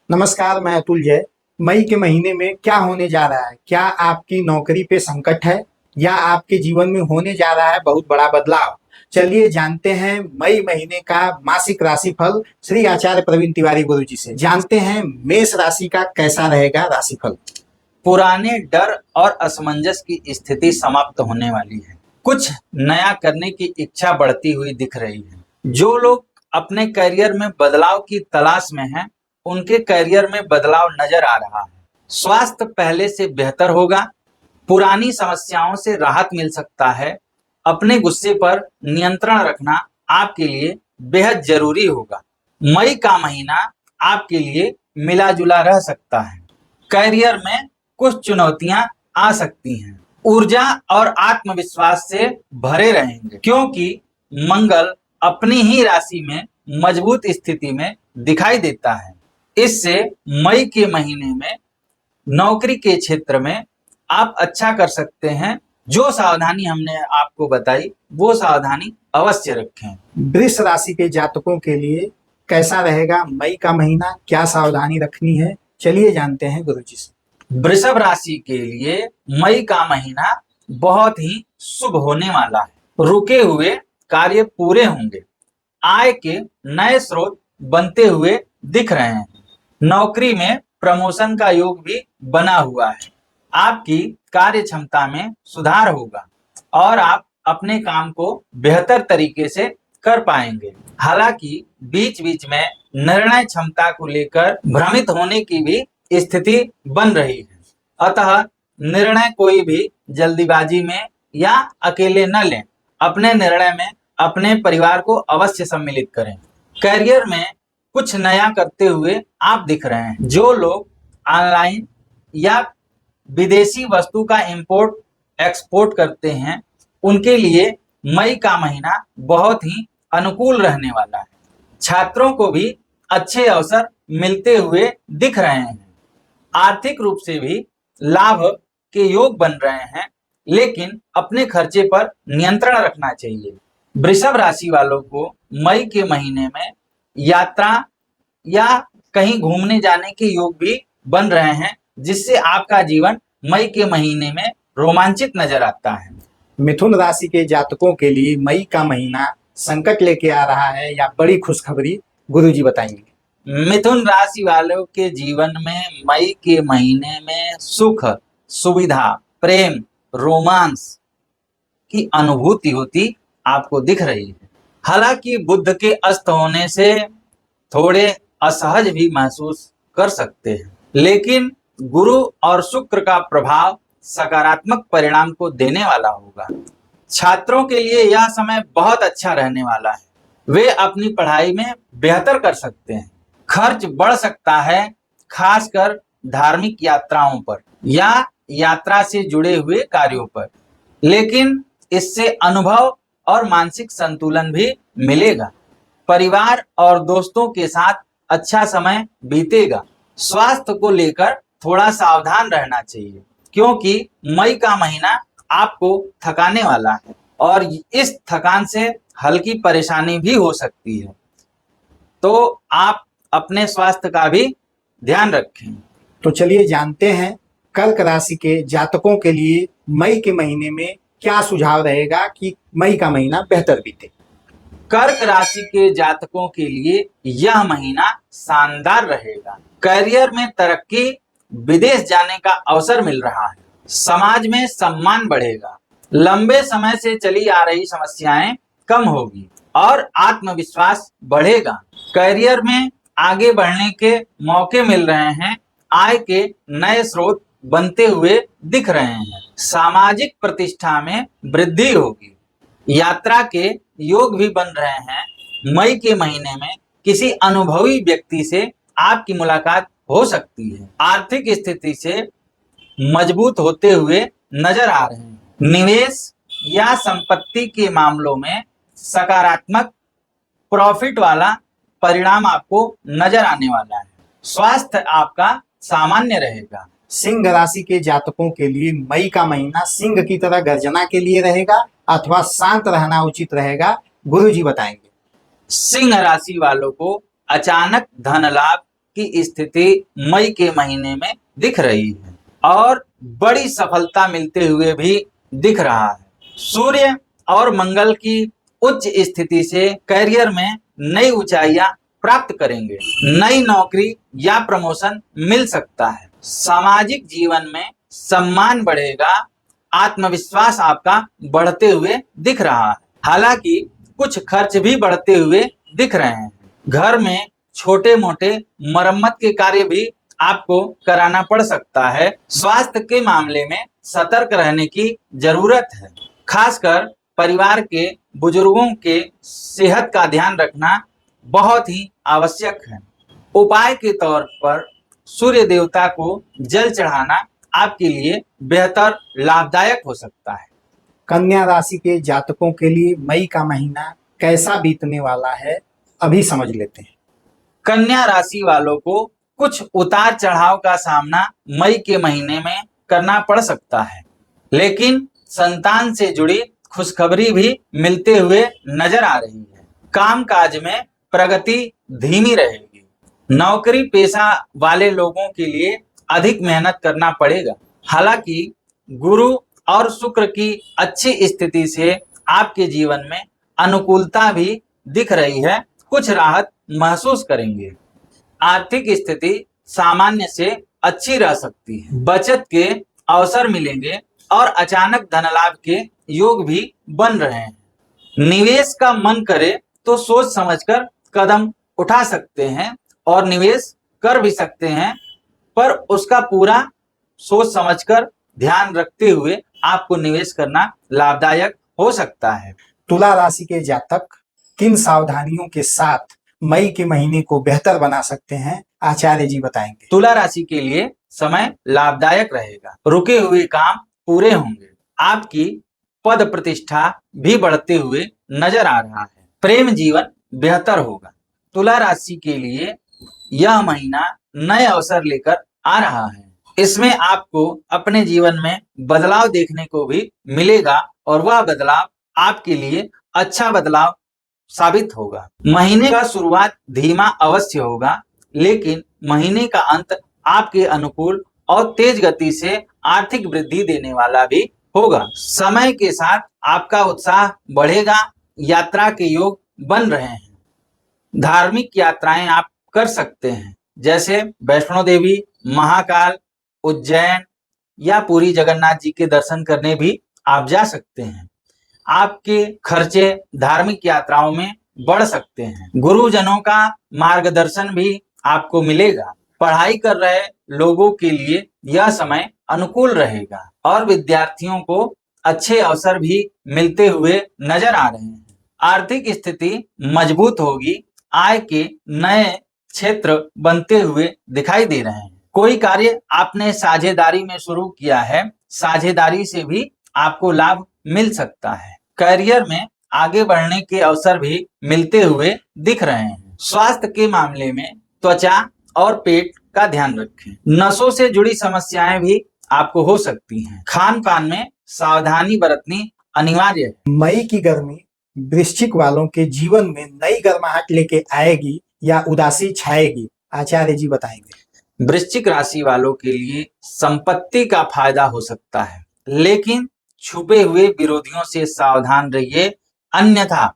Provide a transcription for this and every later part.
नमस्कार, मैं अतुल जय। मई के महीने में क्या होने जा रहा है? क्या आपकी नौकरी पे संकट है या आपके जीवन में होने जा रहा है बहुत बड़ा बदलाव? चलिए जानते हैं मई महीने का मासिक राशिफल श्री आचार्य प्रवीण तिवारी गुरु जी से। जानते हैं मेष राशि का कैसा रहेगा राशिफल। पुराने डर और असमंजस की स्थिति समाप्त होने वाली है। कुछ नया करने की इच्छा बढ़ती हुई दिख रही है। जो लोग अपने करियर में बदलाव की तलाश में हैं, उनके करियर में बदलाव नजर आ रहा है। स्वास्थ्य पहले से बेहतर होगा। पुरानी समस्याओं से राहत मिल सकता है। अपने गुस्से पर नियंत्रण रखना आपके लिए बेहद जरूरी होगा। मई का महीना आपके लिए मिला जुला रह सकता है। करियर में कुछ चुनौतियां आ सकती हैं। ऊर्जा और आत्मविश्वास से भरे रहेंगे क्योंकि मंगल अपनी ही राशि में मजबूत स्थिति में दिखाई देता है। इससे मई के महीने में नौकरी के क्षेत्र में आप अच्छा कर सकते हैं। जो सावधानी हमने आपको बताई वो सावधानी अवश्य रखें। वृष राशि के जातकों के लिए कैसा रहेगा मई का महीना? क्या सावधानी रखनी है? चलिए जानते हैं गुरु जी से। वृषभ राशि के लिए मई का महीना बहुत ही शुभ होने वाला है। रुके हुए कार्य पूरे होंगे। आय के नए स्रोत बनते हुए दिख रहे हैं। नौकरी में प्रमोशन का योग भी बना हुआ है। आपकी कार्य क्षमता में सुधार होगा और आप अपने काम को बेहतर तरीके से कर पाएंगे। हालांकि बीच बीच में निर्णय क्षमता को लेकर भ्रमित होने की भी स्थिति बन रही है। अतः निर्णय कोई भी जल्दीबाजी में या अकेले न लें। अपने निर्णय में अपने परिवार को अवश्य सम्मिलित करें। करियर में कुछ नया करते हुए आप दिख रहे हैं। जो लोग ऑनलाइन या विदेशी वस्तु का इंपोर्ट एक्सपोर्ट करते हैं, उनके लिए मई का महीना बहुत ही अनुकूल रहने वाला है। छात्रों को भी अच्छे अवसर मिलते हुए दिख रहे हैं। आर्थिक रूप से भी लाभ के योग बन रहे हैं, लेकिन अपने खर्चे पर नियंत्रण रखना चाहिए। वृषभ राशि वालों को मई के महीने में यात्रा या कहीं घूमने जाने के योग भी बन रहे हैं, जिससे आपका जीवन मई के महीने में रोमांचित नजर आता है। मिथुन राशि के जातकों के लिए मई का महीना संकट लेके आ रहा है या बड़ी खुशखबरी? गुरु जी बताएंगे। मिथुन राशि वालों के जीवन में मई के महीने में सुख, सुविधा, प्रेम, रोमांस की अनुभूति होती आपको दिख रही है। हालांकि बुध के अस्त होने से थोड़े असहज भी महसूस कर सकते हैं, लेकिन गुरु और शुक्र का प्रभाव सकारात्मक परिणाम को देने वाला होगा। छात्रों के लिए यह समय बहुत अच्छा रहने वाला है। वे अपनी पढ़ाई में बेहतर कर सकते हैं। खर्च बढ़ सकता है, खासकर धार्मिक यात्राओं पर या यात्रा से जुड़े हुए कार्यों पर, लेकिन इससे अनुभव और मानसिक संतुलन भी मिलेगा। परिवार और दोस्तों के साथ अच्छा समय बीतेगा। स्वास्थ्य को लेकर थोड़ा सावधान रहना चाहिए क्योंकि मई का महीना आपको थकाने वाला है और इस थकान से हल्की परेशानी भी हो सकती है, तो आप अपने स्वास्थ्य का भी ध्यान रखें। तो चलिए जानते हैं कर्क राशि के जातकों के लिए मई के महीने में क्या सुझाव रहेगा कि मई का महीना बेहतर बीते। कर्क राशि के जातकों के लिए यह महीना शानदार रहेगा। करियर में तरक्की, विदेश जाने का अवसर मिल रहा है। समाज में सम्मान बढ़ेगा। लंबे समय से चली आ रही समस्याएं कम होगी और आत्मविश्वास बढ़ेगा। करियर में आगे बढ़ने के मौके मिल रहे हैं। आय के नए स्रोत बनते हुए दिख रहे हैं। सामाजिक प्रतिष्ठा में वृद्धि होगी। यात्रा के योग भी बन रहे हैं। मई के महीने में किसी अनुभवी व्यक्ति से आपकी मुलाकात हो सकती है। आर्थिक स्थिति से मजबूत होते हुए नजर आ रहे हैं। निवेश या संपत्ति के मामलों में सकारात्मक प्रॉफिट वाला परिणाम आपको नजर आने वाला है। स्वास्थ्य आपका सामान्य रहेगा। सिंह राशि के जातकों के लिए मई का महीना सिंह की तरह गर्जना के लिए रहेगा अथवा शांत रहना उचित रहेगा? गुरु जी बताएंगे। सिंह राशि वालों को अचानक धन लाभ, की स्थिति मई के महीने में दिख रही है और बड़ी सफलता मिलते हुए भी दिख रहा है। सूर्य और मंगल की उच्च स्थिति से करियर में नई ऊंचाइयां प्राप्त करेंगे। नई नौकरी या प्रमोशन मिल सकता है। सामाजिक जीवन में सम्मान बढ़ेगा। आत्मविश्वास आपका बढ़ते हुए दिख रहा है। हालांकि कुछ खर्च भी बढ़ते हुए दिख रहे हैं। घर में छोटे मोटे मरम्मत के कार्य भी आपको कराना पड़ सकता है। स्वास्थ्य के मामले में सतर्क रहने की जरूरत है। खासकर परिवार के बुजुर्गों के सेहत का ध्यान रखना बहुत ही आवश्यक है। उपाय के तौर पर सूर्य देवता को जल चढ़ाना आपके लिए बेहतर लाभदायक हो सकता है। कन्या राशि के जातकों के लिए मई का महीना कैसा बीतने वाला है, अभी समझ लेते हैं। कन्या राशि वालों को कुछ उतार चढ़ाव का सामना मई के महीने में करना पड़ सकता है, लेकिन संतान से जुड़ी खुशखबरी भी मिलते हुए नजर आ रही है। कामकाज में प्रगति धीमी रहेगी। नौकरी पेशा वाले लोगों के लिए अधिक मेहनत करना पड़ेगा। हालांकि गुरु और शुक्र की अच्छी स्थिति से आपके जीवन में अनुकूलता भी दिख रही है। कुछ राहत महसूस करेंगे। आर्थिक स्थिति सामान्य से अच्छी रह सकती है। बचत के अवसर मिलेंगे और अचानक धन लाभ के योग भी बन रहे हैं। निवेश का मन करे तो सोच समझकर कदम उठा सकते हैं और निवेश कर भी सकते हैं, पर उसका पूरा सोच समझकर ध्यान रखते हुए आपको निवेश करना लाभदायक हो सकता है। तुला राशि के जातक किन सावधानियों के साथ मई के महीने को बेहतर बना सकते हैं, आचार्य जी बताएंगे। तुला राशि के लिए समय लाभदायक रहेगा। रुके हुए काम पूरे होंगे। आपकी पद प्रतिष्ठा भी बढ़ते हुए नजर आ रहा है। प्रेम जीवन बेहतर होगा। तुला राशि के लिए यह महीना नए अवसर लेकर आ रहा है। इसमें आपको अपने जीवन में बदलाव देखने को भी मिलेगा और वह बदलाव आपके लिए अच्छा बदलाव साबित होगा। महीने का शुरुआत धीमा अवश्य होगा, लेकिन महीने का अंत आपके अनुकूल और तेज गति से आर्थिक वृद्धि देने वाला भी होगा। समय के साथ आपका उत्साह बढ़ेगा। यात्रा के योग बन रहे हैं। धार्मिक यात्राएं आप कर सकते हैं, जैसे वैष्णो देवी, महाकाल, उज्जैन या पुरी जगन्नाथ जी के दर्शन करने भी आप जा सकते हैं। आपके खर्चे धार्मिक यात्राओं में बढ़ सकते हैं। गुरुजनों का मार्गदर्शन भी आपको मिलेगा। पढ़ाई कर रहे लोगों के लिए यह समय अनुकूल रहेगा और विद्यार्थियों को अच्छे अवसर भी मिलते हुए नजर आ रहे हैं। आर्थिक स्थिति मजबूत होगी। आय के नए क्षेत्र बनते हुए दिखाई दे रहे हैं। कोई कार्य आपने साझेदारी में शुरू किया है, साझेदारी से भी आपको लाभ मिल सकता है। करियर में आगे बढ़ने के अवसर भी मिलते हुए दिख रहे हैं। स्वास्थ्य के मामले में त्वचा और पेट का ध्यान रखें। नसों से जुड़ी समस्याएं भी आपको हो सकती हैं। खान पान में सावधानी बरतनी अनिवार्य है। मई की गर्मी वृश्चिक वालों के जीवन में नई गर्माहट लेके आएगी या उदासी छाएगी, आचार्य जी बताएंगे। वृश्चिक राशि वालों के लिए संपत्ति का फायदा हो सकता है, लेकिन छुपे हुए विरोधियों से सावधान रहिए, अन्यथा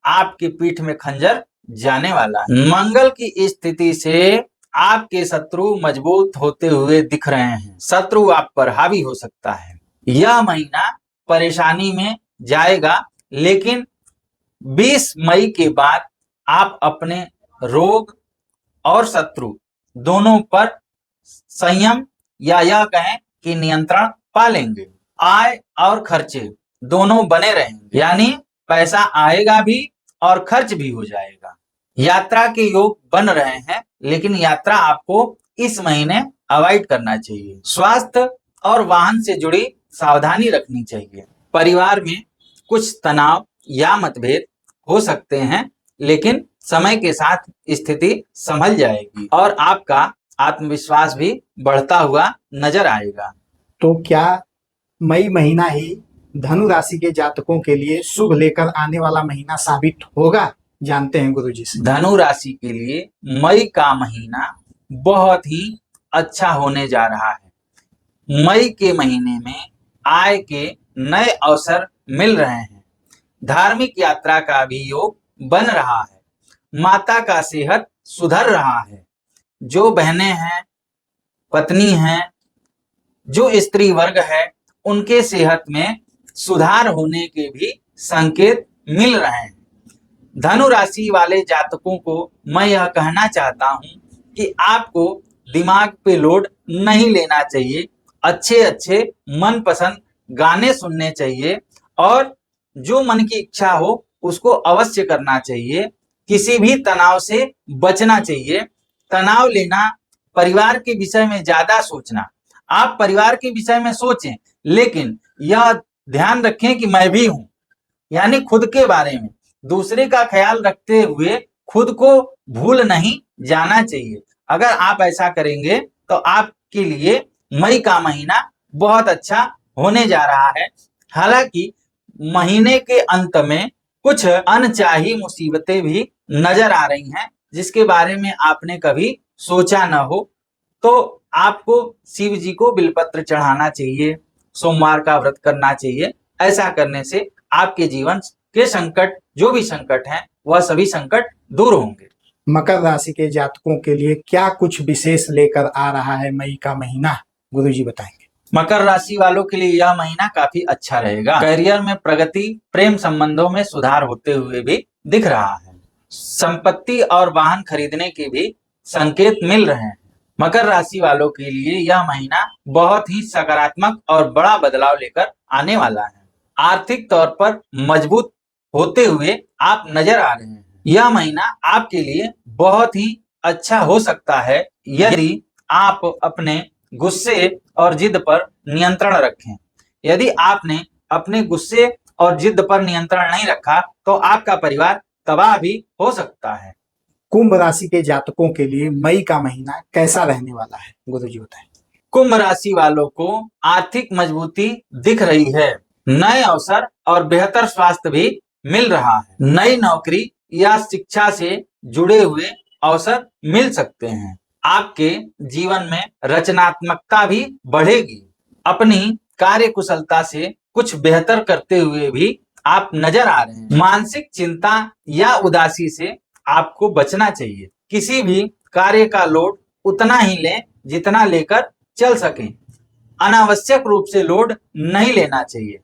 आपकी पीठ में खंजर जाने वाला है। मंगल की स्थिति से आपके शत्रु मजबूत होते हुए दिख रहे हैं। शत्रु आप पर हावी हो सकता है। यह महीना परेशानी में जाएगा, लेकिन 20 मई के बाद आप अपने रोग और शत्रु दोनों पर संयम या यह कहें कि नियंत्रण पा लेंगे। आय और खर्चे दोनों बने रहेंगे, यानी पैसा आएगा भी और खर्च भी हो जाएगा। यात्रा के योग बन रहे हैं, लेकिन यात्रा आपको इस महीने अवॉइड करना चाहिए। स्वास्थ्य और वाहन से जुड़ी सावधानी रखनी चाहिए। परिवार में कुछ तनाव या मतभेद हो सकते हैं, लेकिन समय के साथ स्थिति संभल जाएगी और आपका आत्मविश्वास भी बढ़ता हुआ नजर आएगा। तो क्या मई महीना ही धनु राशि के जातकों के लिए शुभ लेकर आने वाला महीना साबित होगा, जानते हैं गुरुजी से। धनु राशि के लिए मई का महीना बहुत ही अच्छा होने जा रहा है। मई के महीने में आय के नए अवसर मिल रहे हैं। धार्मिक यात्रा का भी योग बन रहा है। माता का सेहत सुधर रहा है। जो बहनें हैं, पत्नी हैं, जो स्त्री वर्ग है, उनके सेहत में सुधार होने के भी संकेत मिल रहे हैं। धनु राशि वाले जातकों को मैं यह कहना चाहता हूं कि आपको दिमाग पे लोड नहीं लेना चाहिए। अच्छे अच्छे मनपसंद गाने सुनने चाहिए और जो मन की इच्छा हो उसको अवश्य करना चाहिए। किसी भी तनाव से बचना चाहिए। तनाव लेना, परिवार के विषय में ज्यादा सोचना, आप परिवार के विषय में सोचें, लेकिन यह ध्यान रखें कि मैं भी हूं, यानी खुद के बारे में दूसरे का ख्याल रखते हुए खुद को भूल नहीं जाना चाहिए। अगर आप ऐसा करेंगे तो आपके लिए मई का महीना बहुत अच्छा होने जा रहा है। हालांकि महीने के अंत में कुछ अनचाही मुसीबतें भी नजर आ रही हैं, जिसके बारे में आपने कभी सोचा न हो। तो आपको शिव जी को बिलपत्र चढ़ाना चाहिए, सोमवार का व्रत करना चाहिए। ऐसा करने से आपके जीवन के संकट, जो भी संकट हैं, वह सभी संकट दूर होंगे। मकर राशि के जातकों के लिए क्या कुछ विशेष लेकर आ रहा है मई का महीना, गुरुजी बताएंगे। मकर राशि वालों के लिए यह महीना काफी अच्छा रहेगा। करियर में प्रगति, प्रेम संबंधों में सुधार होते हुए भी दिख रहा है। संपत्ति और वाहन खरीदने के भी संकेत मिल रहे हैं। मकर राशि वालों के लिए यह महीना बहुत ही सकारात्मक और बड़ा बदलाव लेकर आने वाला है। आर्थिक तौर पर मजबूत होते हुए आप नजर आ रहे हैं। यह महीना आपके लिए बहुत ही अच्छा हो सकता है यदि आप अपने गुस्से और जिद पर नियंत्रण रखें। यदि आपने अपने गुस्से और जिद पर नियंत्रण नहीं रखा तो आपका परिवार तबाह भी हो सकता है। कुंभ राशि के जातकों के लिए मई का महीना कैसा रहने वाला है, गुरुजी बताएं। कुंभ राशि वालों को आर्थिक मजबूती दिख रही है। नए अवसर और बेहतर स्वास्थ्य भी मिल रहा है। नई नौकरी या शिक्षा से जुड़े हुए अवसर मिल सकते हैं। आपके जीवन में रचनात्मकता भी बढ़ेगी। अपनी कार्य कुशलता से कुछ बेहतर करते हुए भी आप नजर आ रहे हैं। मानसिक चिंता या उदासी से आपको बचना चाहिए। किसी भी कार्य का लोड उतना ही लें जितना लेकर चल सकें। अनावश्यक रूप से लोड नहीं लेना चाहिए।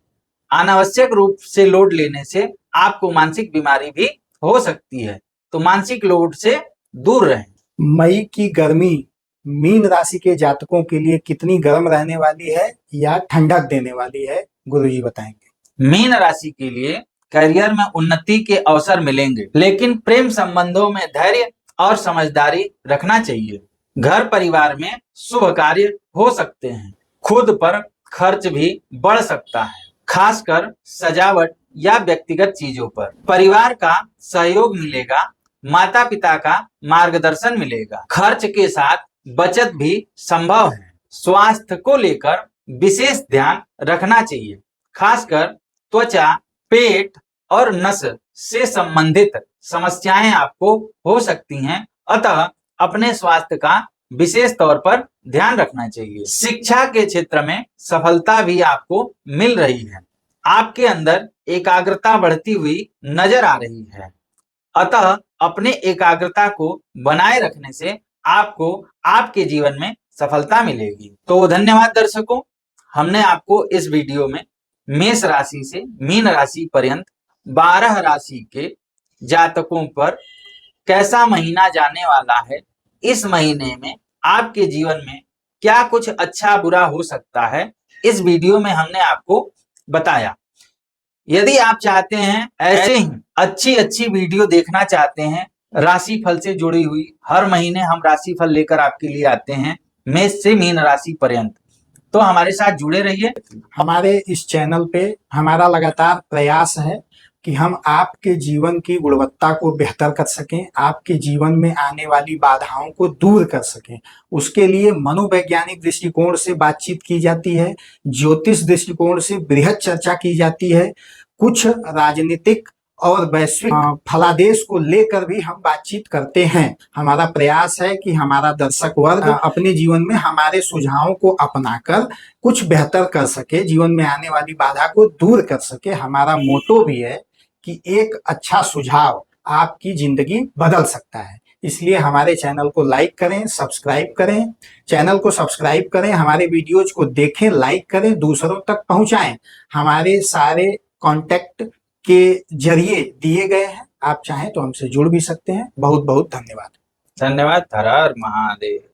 अनावश्यक रूप से लोड लेने से आपको मानसिक बीमारी भी हो सकती है, तो मानसिक लोड से दूर रहें। मई की गर्मी मीन राशि के जातकों के लिए कितनी गर्म रहने वाली है या ठंडक देने वाली है, गुरुजी बताएंगे। मीन राशि के लिए करियर में उन्नति के अवसर मिलेंगे, लेकिन प्रेम संबंधों में धैर्य और समझदारी रखना चाहिए। घर परिवार में शुभ कार्य हो सकते हैं। खुद पर खर्च भी बढ़ सकता है, खासकर सजावट या व्यक्तिगत चीजों पर। परिवार का सहयोग मिलेगा। माता पिता का मार्गदर्शन मिलेगा। खर्च के साथ बचत भी संभव है। स्वास्थ्य को लेकर विशेष ध्यान रखना चाहिए, खासकर त्वचा, पेट और नस से संबंधित समस्याएं आपको हो सकती हैं, अतः अपने स्वास्थ्य का विशेष तौर पर ध्यान रखना चाहिए। शिक्षा के क्षेत्र में सफलता भी आपको मिल रही है। आपके अंदर एकाग्रता बढ़ती हुई नजर आ रही है, अतः अपने एकाग्रता को बनाए रखने से आपको आपके जीवन में सफलता मिलेगी। तो धन्यवाद दर्शकों, हमने आपको इस वीडियो में मेष राशि से मीन राशि पर्यंत 12 राशि के जातकों पर कैसा महीना जाने वाला है, इस महीने में आपके जीवन में क्या कुछ अच्छा बुरा हो सकता है, इस वीडियो में हमने आपको बताया। यदि आप चाहते हैं ऐसे ही अच्छी अच्छी वीडियो देखना चाहते हैं, राशि फल से जुड़ी हुई, हर महीने हम राशि फल लेकर आपके लिए आते हैं मेष से मीन राशि पर्यंत, तो हमारे साथ जुड़े रहिए। हमारे इस चैनल पे हमारा लगातार प्रयास है कि हम आपके जीवन की गुणवत्ता को बेहतर कर सकें, आपके जीवन में आने वाली बाधाओं को दूर कर सकें। उसके लिए मनोवैज्ञानिक दृष्टिकोण से बातचीत की जाती है, ज्योतिष दृष्टिकोण से बृहद चर्चा की जाती है, कुछ राजनीतिक और वैश्विक फलादेश को लेकर भी हम बातचीत करते हैं। हमारा प्रयास है कि हमारा दर्शक वर्ग अपने जीवन में हमारे सुझावों को अपनाकर कुछ बेहतर कर सके, जीवन में आने वाली बाधा को दूर कर सके। हमारा मोटो भी है कि एक अच्छा सुझाव आपकी जिंदगी बदल सकता है। इसलिए हमारे चैनल को लाइक करें, सब्सक्राइब करें, चैनल को सब्सक्राइब करें, हमारे वीडियोज को देखें, लाइक करें, दूसरों तक पहुंचाएं। हमारे सारे कॉन्टेक्ट के जरिए दिए गए हैं, आप चाहें तो हमसे जुड़ भी सकते हैं। बहुत बहुत धन्यवाद। धन्यवाद। हर हर महादेव।